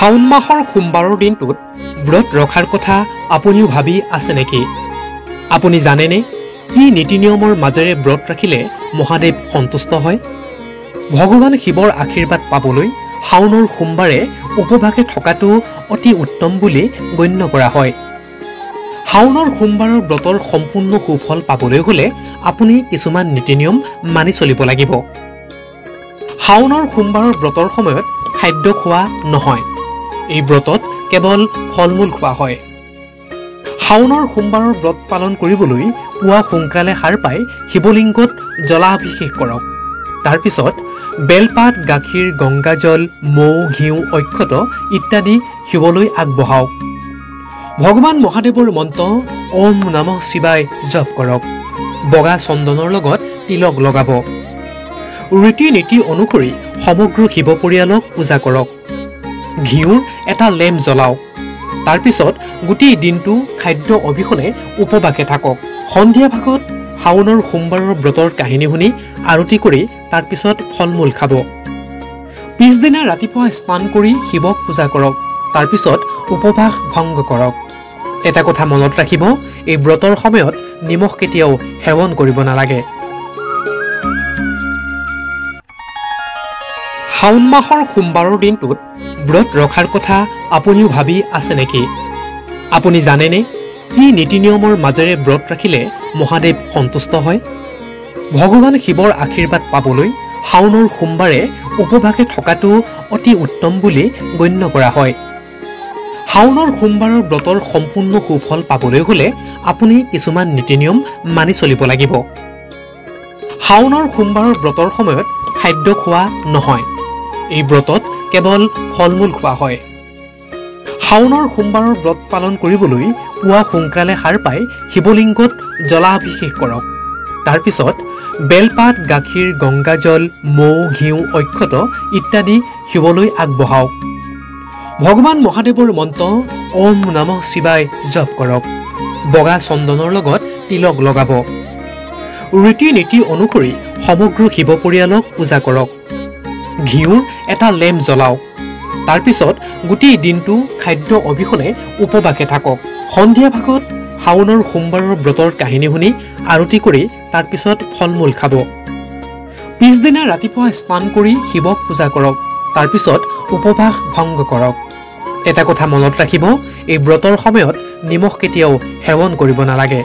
শাওন মাহৰ সোমবাৰৰ দিনটোত ব্ৰত ৰখাৰ কথা আপুনিও ভাবি আছে নেকি? আপুনি জানেনে কি নীতি নিয়মৰ মাজেৰে ব্ৰত ৰাখিলে মহাদেৱ সন্তুষ্ট হয়? ভগৱান শিৱৰ আশীৰ্বাদ পাবলৈ শাওনৰ সোমবাৰে উপবাসে থকাটো অতি উত্তম বুলি গণ্য কৰা হয়। শাওনৰ সোমবাৰৰ ব্ৰতৰ সম্পূৰ্ণ সুফল পাবলৈ হলে আপুনি কিছুমান নীতি নিয়ম মানি চলিব লাগিব। শাওনৰ সোমবাৰৰ ব্ৰতৰ সময়ত খাদ্য খোৱা নহয়। এই ব্ৰতত কেৱল ফল-মূল খোৱা হয়। শাওনৰ সোমবাৰৰ ব্ৰত পালন কৰিবলৈ পুৱা সোনকালে সাৰ পাই শিৱলিংগত জলাভিষেক কৰক। তাৰ পিছত বেলপাত, গাখীৰ, গংগাজল, মৌ, ঘিউ, অক্ষত ইত্যাদি শিৱলৈ আগবঢ়াওক। ভগৱান মহাদেৱৰ মন্ত্ৰ ওম নমঃ শিৱায় জপ কৰক। বগা চন্দনৰ লগত তিলক লগাব। ৰীতি নীতি অনুসৰি সমগ্ৰ শিৱ পৰিয়ালক পূজা কৰক। ঘিউৰ এটা লেম্প জ্বলাওক। তাৰ পিছত গোটেই দিনটো খাদ্য অবিহনে উপবাসে থাকক। সন্ধিয়া ভাগত শাওনৰ সোমবাৰৰ ব্ৰতৰ কাহিনী শুনি আৰতি কৰি তাৰ পিছত ফল-মূল খাব। পিছদিনা ৰাতিপুৱা স্নান কৰি শিৱক পূজা কৰক। তাৰ পিছত উপবাস ভংগ কৰক। এটা কথা মনত ৰাখিব, এই ব্ৰতৰ সময়ত নিমখ কেতিয়াও সেৱন কৰিব নালাগে। শাওন মাহৰ সোমবাৰৰ দিনটোত ব্ৰত ৰখাৰ কথা আপুনিও ভাবি আছে নেকি? আপুনি জানেনে কি নীতি নিয়মৰ মাজেৰে ব্ৰত ৰাখিলে মহাদেৱ সন্তুষ্ট হয়? ভগৱান শিৱৰ আশীৰ্বাদ পাবলৈ শাওনৰ সোমবাৰে উপবাসে থকাটো অতি উত্তম বুলি গণ্য কৰা হয়। শাওনৰ সোমবাৰৰ ব্ৰতৰ সম্পূৰ্ণ সুফল পাবলৈ হলে আপুনি কিছুমান নীতি নিয়ম মানি চলিব লাগিব। শাওনৰ সোমবাৰৰ ব্ৰতৰ সময়ত খাদ্য খোৱা নহয়। এই ব্ৰতত কেৱল ফল-মূল খোৱা হয়। শাওনৰ সোমবাৰৰ ব্ৰত পালন কৰিবলৈ পুৱা সোনকালে সাৰ পাই শিৱলিংগত জলাভিষেক কৰক। তাৰ পিছত বেলপাত, গাখীৰ, গংগাজল, মৌ, ঘিউ, অক্ষত ইত্যাদি শিৱলৈ আগবঢ়াওক। ভগৱান মহাদেৱৰ মন্ত্ৰ ওম নমঃ শিৱায় জপ কৰক। বগা চন্দনৰ লগত তিলক লগাব। ৰীতি নীতি অনুসৰি সমগ্ৰ শিৱ পৰিয়ালক পূজা কৰক। ঘিউৰ এটা লেম্প জ্বলাওক। তাৰ পিছত গোটেই দিনটো খাদ্য অবিহনে উপবাসে থাকক। সন্ধিয়া ভাগত শাওনৰ সোমবাৰৰ ব্ৰতৰ কাহিনী শুনি আৰতি কৰি তাৰ পিছত ফল-মূল খাব। পিছদিনা ৰাতিপুৱা স্নান কৰি শিৱক পূজা কৰক। তাৰ পিছত উপবাস ভংগ কৰক। এটা কথা মনত ৰাখিব, এই ব্ৰতৰ সময়ত নিমখ কেতিয়াও সেৱন কৰিব নালাগে।